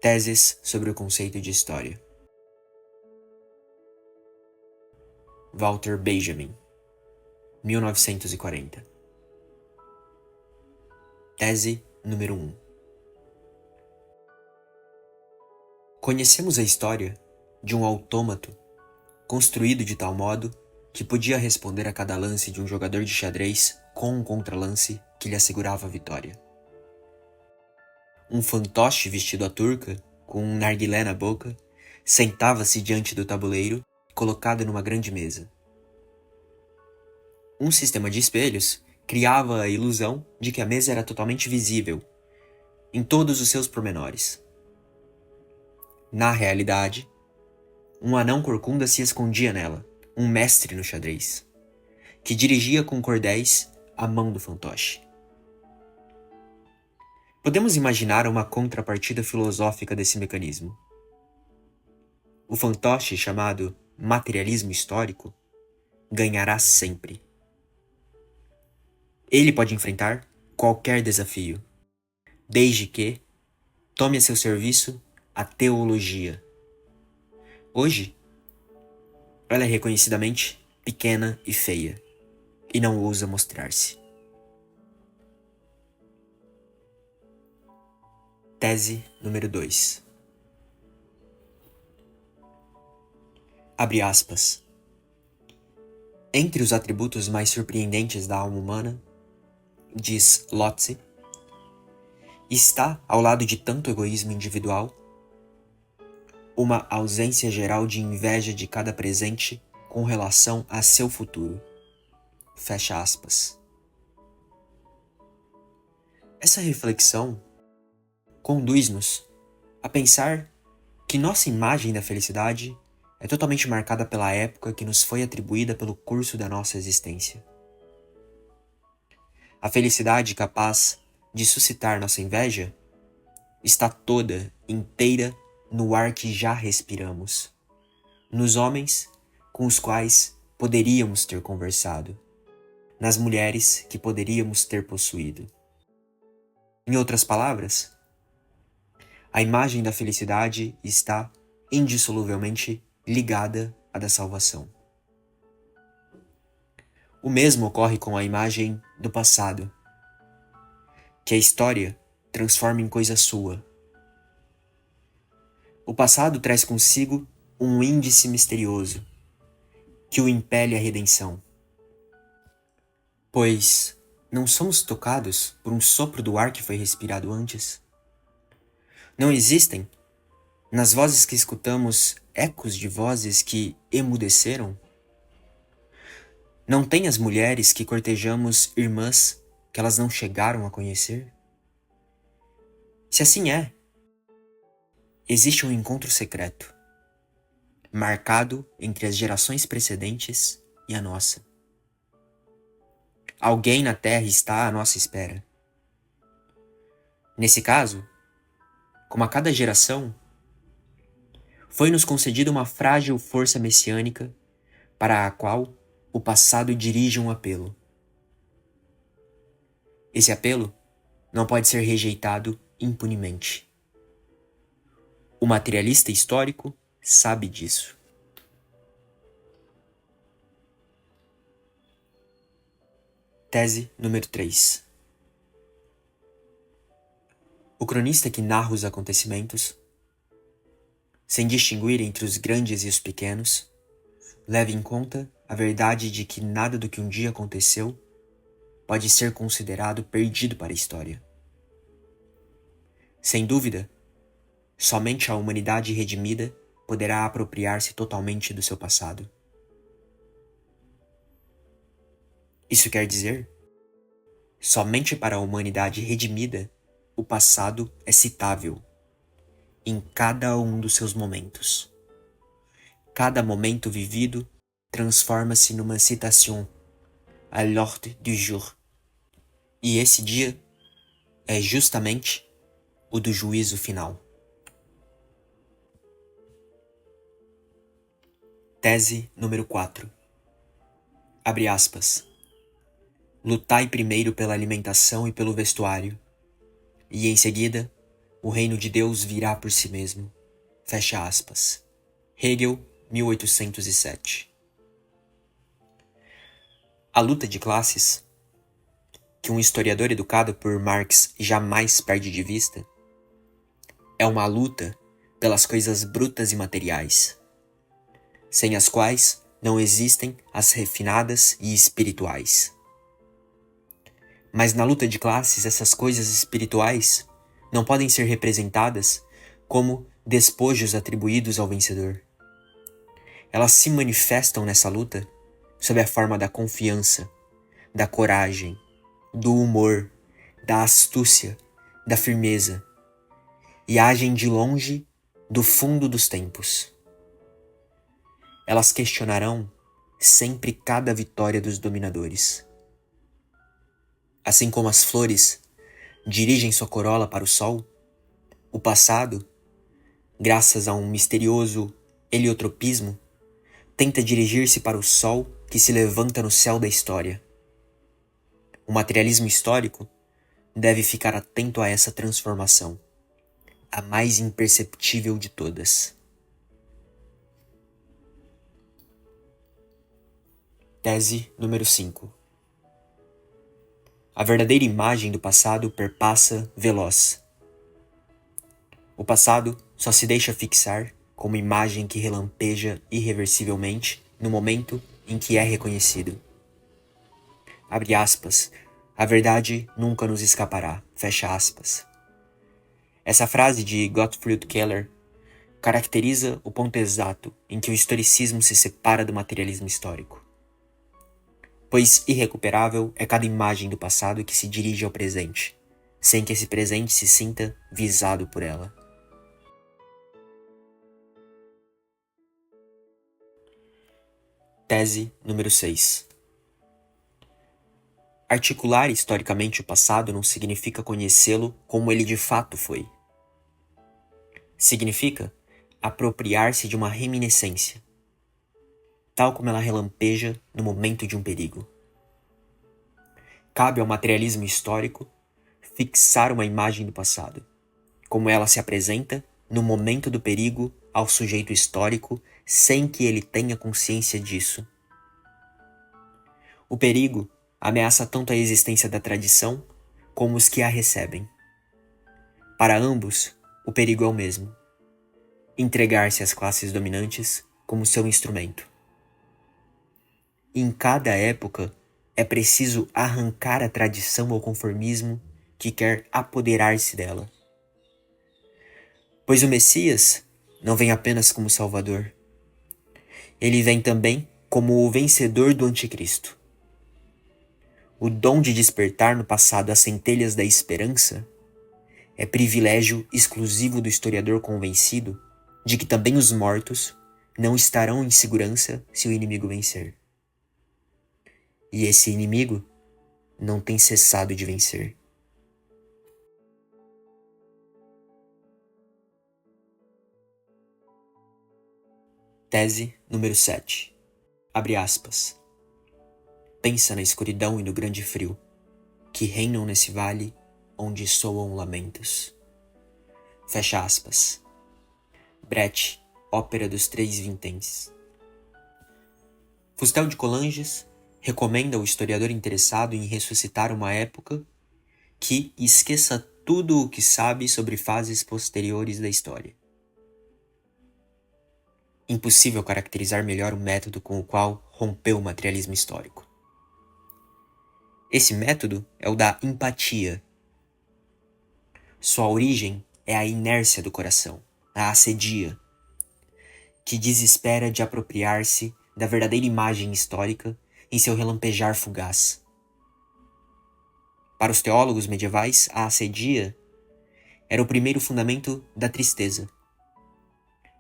Teses sobre o conceito de história. Walter Benjamin, 1940. Tese número 1. Conhecemos a história de um autômato construído de tal modo que podia responder a cada lance de um jogador de xadrez com um contralance que lhe assegurava a vitória. Um fantoche vestido à turca, com um narguilé na boca, sentava-se diante do tabuleiro, colocado numa grande mesa. Um sistema de espelhos criava a ilusão de que a mesa era totalmente visível, em todos os seus pormenores. Na realidade, um anão corcunda se escondia nela, um mestre no xadrez, que dirigia com cordéis a mão do fantoche. Podemos imaginar uma contrapartida filosófica desse mecanismo. O fantoche, chamado materialismo histórico, ganhará sempre. Ele pode enfrentar qualquer desafio, desde que tome a seu serviço a teologia. Hoje, ela é reconhecidamente pequena e feia, e não ousa mostrar-se. Tese número 2. Abre aspas. Entre os atributos mais surpreendentes da alma humana, diz Lotze, está, ao lado de tanto egoísmo individual, uma ausência geral de inveja de cada presente com relação a seu futuro. Fecha aspas. Essa reflexão conduz-nos a pensar que nossa imagem da felicidade é totalmente marcada pela época que nos foi atribuída pelo curso da nossa existência. A felicidade capaz de suscitar nossa inveja está toda, inteira, no ar que já respiramos, nos homens com os quais poderíamos ter conversado, nas mulheres que poderíamos ter possuído. Em outras palavras, a imagem da felicidade está indissoluvelmente ligada à da salvação. O mesmo ocorre com a imagem do passado, que a história transforma em coisa sua. O passado traz consigo um índice misterioso que o impele à redenção. Pois não somos tocados por um sopro do ar que foi respirado antes? Não existem, nas vozes que escutamos, ecos de vozes que emudeceram? Não tem as mulheres que cortejamos irmãs que elas não chegaram a conhecer? Se assim é, existe um encontro secreto, marcado entre as gerações precedentes e a nossa. Alguém na Terra está à nossa espera. Nesse caso, como a cada geração, foi-nos concedida uma frágil força messiânica para a qual o passado dirige um apelo. Esse apelo não pode ser rejeitado impunemente. O materialista histórico sabe disso. Tese número 3. O cronista que narra os acontecimentos, sem distinguir entre os grandes e os pequenos, leva em conta a verdade de que nada do que um dia aconteceu pode ser considerado perdido para a história. Sem dúvida, somente a humanidade redimida poderá apropriar-se totalmente do seu passado. Isso quer dizer, somente para a humanidade redimida o passado é citável, em cada um dos seus momentos. Cada momento vivido transforma-se numa citation à l'ordre du jour. E esse dia é justamente o do juízo final. Tese número 4. Abre aspas. Lutai primeiro pela alimentação e pelo vestuário, e em seguida o reino de Deus virá por si mesmo. Fecha aspas. Hegel, 1807. A luta de classes, que um historiador educado por Marx jamais perde de vista, é uma luta pelas coisas brutas e materiais, sem as quais não existem as refinadas e espirituais. Mas na luta de classes, essas coisas espirituais não podem ser representadas como despojos atribuídos ao vencedor. Elas se manifestam nessa luta sob a forma da confiança, da coragem, do humor, da astúcia, da firmeza, e agem de longe do fundo dos tempos. Elas questionarão sempre cada vitória dos dominadores. Assim como as flores dirigem sua corola para o sol, o passado, graças a um misterioso heliotropismo, tenta dirigir-se para o sol que se levanta no céu da história. O materialismo histórico deve ficar atento a essa transformação, a mais imperceptível de todas. Tese número 5. A verdadeira imagem do passado perpassa veloz. O passado só se deixa fixar como imagem que relampeja irreversivelmente no momento em que é reconhecido. Abre aspas, a verdade nunca nos escapará, fecha aspas. Essa frase de Gottfried Keller caracteriza o ponto exato em que o historicismo se separa do materialismo histórico. Pois irrecuperável é cada imagem do passado que se dirige ao presente, sem que esse presente se sinta visado por ela. Tese número 6. Articular historicamente o passado não significa conhecê-lo como ele de fato foi. Significa apropriar-se de uma reminiscência, tal como ela relampeja no momento de um perigo. Cabe ao materialismo histórico fixar uma imagem do passado, como ela se apresenta no momento do perigo ao sujeito histórico sem que ele tenha consciência disso. O perigo ameaça tanto a existência da tradição como os que a recebem. Para ambos, o perigo é o mesmo: entregar-se às classes dominantes como seu instrumento. Em cada época, é preciso arrancar a tradição ao conformismo que quer apoderar-se dela. Pois o Messias não vem apenas como Salvador. Ele vem também como o vencedor do Anticristo. O dom de despertar no passado as centelhas da esperança é privilégio exclusivo do historiador convencido de que também os mortos não estarão em segurança se o inimigo vencer. E esse inimigo não tem cessado de vencer. Tese número 7. Abre aspas. Pensa na escuridão e no grande frio, que reinam nesse vale onde soam lamentos. Fecha aspas. Brecht, Ópera dos Três Vinténs. Fustel de Coulanges recomenda ao historiador interessado em ressuscitar uma época que esqueça tudo o que sabe sobre fases posteriores da história. Impossível caracterizar melhor o método com o qual rompeu o materialismo histórico. Esse método é o da empatia. Sua origem é a inércia do coração, a ascedia, que desespera de apropriar-se da verdadeira imagem histórica em seu relampejar fugaz. Para os teólogos medievais, a ascedia era o primeiro fundamento da tristeza.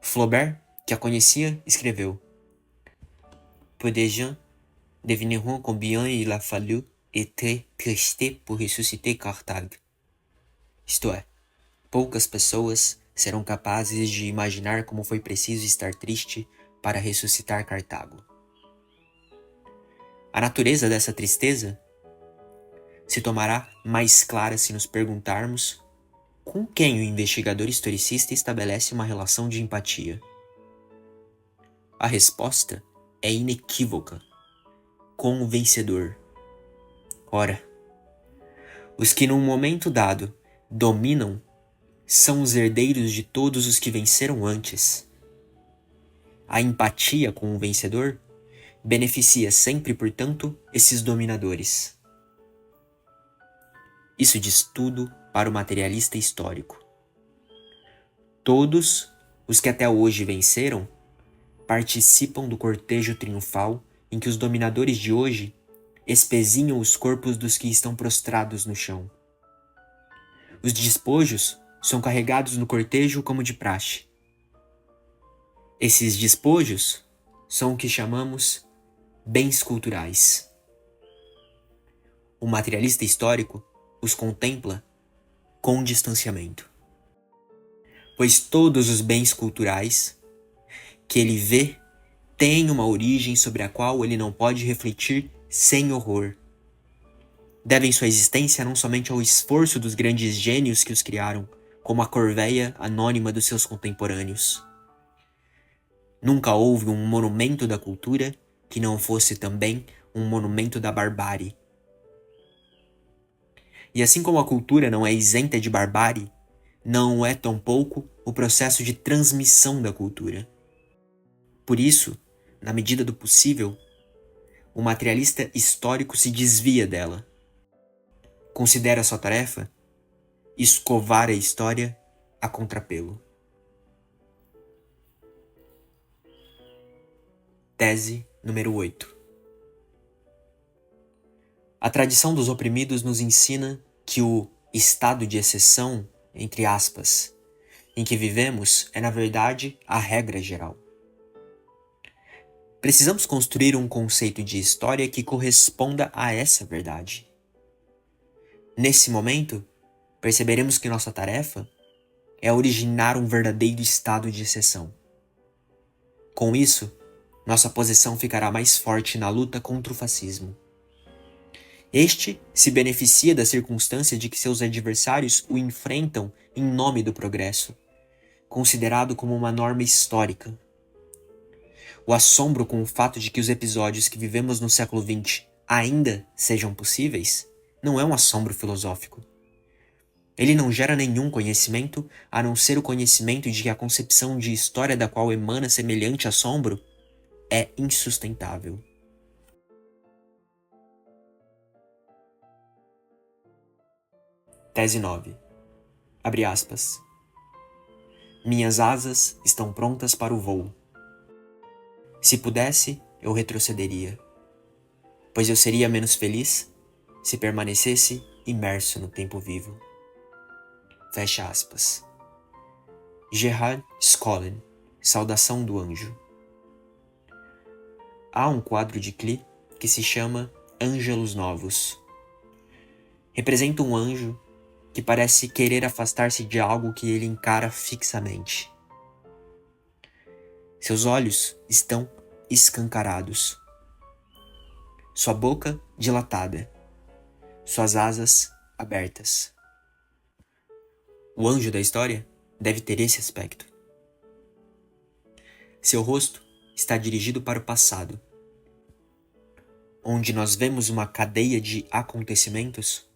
Flaubert, que a conhecia, escreveu: Peu de gens devineront combien il a fallu être triste pour ressusciter Carthage. Isto é, poucas pessoas serão capazes de imaginar como foi preciso estar triste para ressuscitar Cartago. A natureza dessa tristeza se tomará mais clara se nos perguntarmos Com quem o investigador historicista estabelece uma relação de empatia? A resposta é inequívoca: com o vencedor. Ora, os que num momento dado dominam são os herdeiros de todos os que venceram antes. A empatia com o vencedor beneficia sempre, portanto, esses dominadores. Isso diz tudo para o materialista histórico. Todos os que até hoje venceram participam do cortejo triunfal em que os dominadores de hoje espezinham os corpos dos que estão prostrados no chão. Os despojos são carregados no cortejo como de praxe. Esses despojos são o que chamamos bens culturais. O materialista histórico os contempla com distanciamento, pois todos os bens culturais que ele vê têm uma origem sobre a qual ele não pode refletir sem horror. Devem sua existência não somente ao esforço dos grandes gênios que os criaram, como a corveia anônima dos seus contemporâneos. Nunca houve um monumento da cultura que não fosse também um monumento da barbárie. E assim como a cultura não é isenta de barbárie, não é tampouco o processo de transmissão da cultura. Por isso, na medida do possível, o materialista histórico se desvia dela. Considera sua tarefa escovar a história a contrapelo. Tese número 8. A tradição dos oprimidos nos ensina que o estado de exceção, entre aspas, em que vivemos é, na verdade, a regra geral. Precisamos construir um conceito de história que corresponda a essa verdade. Nesse momento, perceberemos que nossa tarefa é originar um verdadeiro estado de exceção. Com isso, nossa posição ficará mais forte na luta contra o fascismo. Este se beneficia da circunstância de que seus adversários o enfrentam em nome do progresso, considerado como uma norma histórica. O assombro com o fato de que os episódios que vivemos no século XX ainda sejam possíveis não é um assombro filosófico. Ele não gera nenhum conhecimento a não ser o conhecimento de que a concepção de história da qual emana semelhante assombro é insustentável. Tese 9. Abre aspas. Minhas asas estão prontas para o voo. Se pudesse, eu retrocederia, pois eu seria menos feliz se permanecesse imerso no tempo vivo. Fecha aspas. Gerhard Schollen, Saudação do Anjo. Há um quadro de Klee que se chama Ângelos Novos. Representa um anjo que parece querer afastar-se de algo que ele encara fixamente. Seus olhos estão escancarados, sua boca dilatada, suas asas abertas. O anjo da história deve ter esse aspecto. Seu rosto está dirigido para o passado, onde nós vemos uma cadeia de acontecimentos.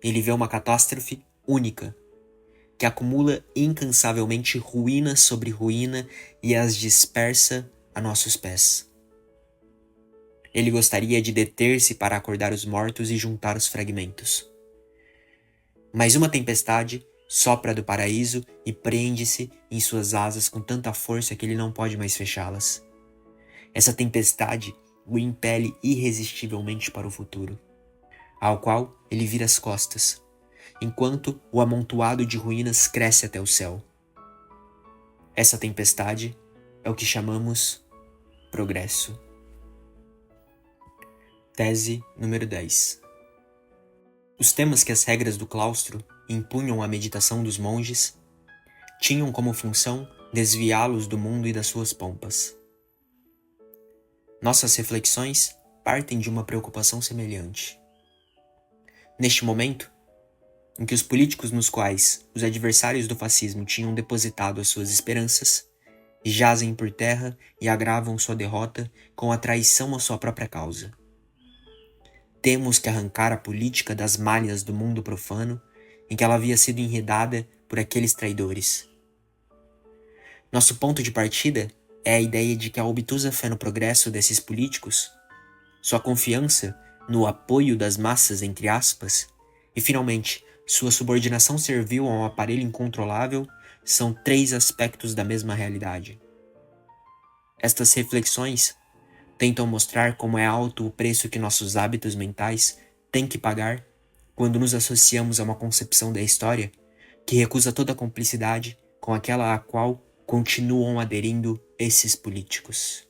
Ele vê uma catástrofe única, que acumula incansavelmente ruína sobre ruína e as dispersa a nossos pés. Ele gostaria de deter-se para acordar os mortos e juntar os fragmentos. Mas uma tempestade sopra do paraíso e prende-se em suas asas com tanta força que ele não pode mais fechá-las. Essa tempestade o impele irresistivelmente para o futuro, ao qual ele vira as costas, enquanto o amontoado de ruínas cresce até o céu. Essa tempestade é o que chamamos progresso. Tese número 10. Os temas que as regras do claustro impunham à meditação dos monges tinham como função desviá-los do mundo e das suas pompas. Nossas reflexões partem de uma preocupação semelhante. Neste momento, em que os políticos nos quais os adversários do fascismo tinham depositado as suas esperanças jazem por terra e agravam sua derrota com a traição à sua própria causa. Temos que arrancar a política das malhas do mundo profano em que ela havia sido enredada por aqueles traidores. Nosso ponto de partida é a ideia de que a obtusa fé no progresso desses políticos, sua confiança no apoio das massas, entre aspas, e finalmente sua subordinação servil a um aparelho incontrolável são três aspectos da mesma realidade. Estas reflexões tentam mostrar como é alto o preço que nossos hábitos mentais têm que pagar quando nos associamos a uma concepção da história que recusa toda cumplicidade com aquela à qual continuam aderindo esses políticos.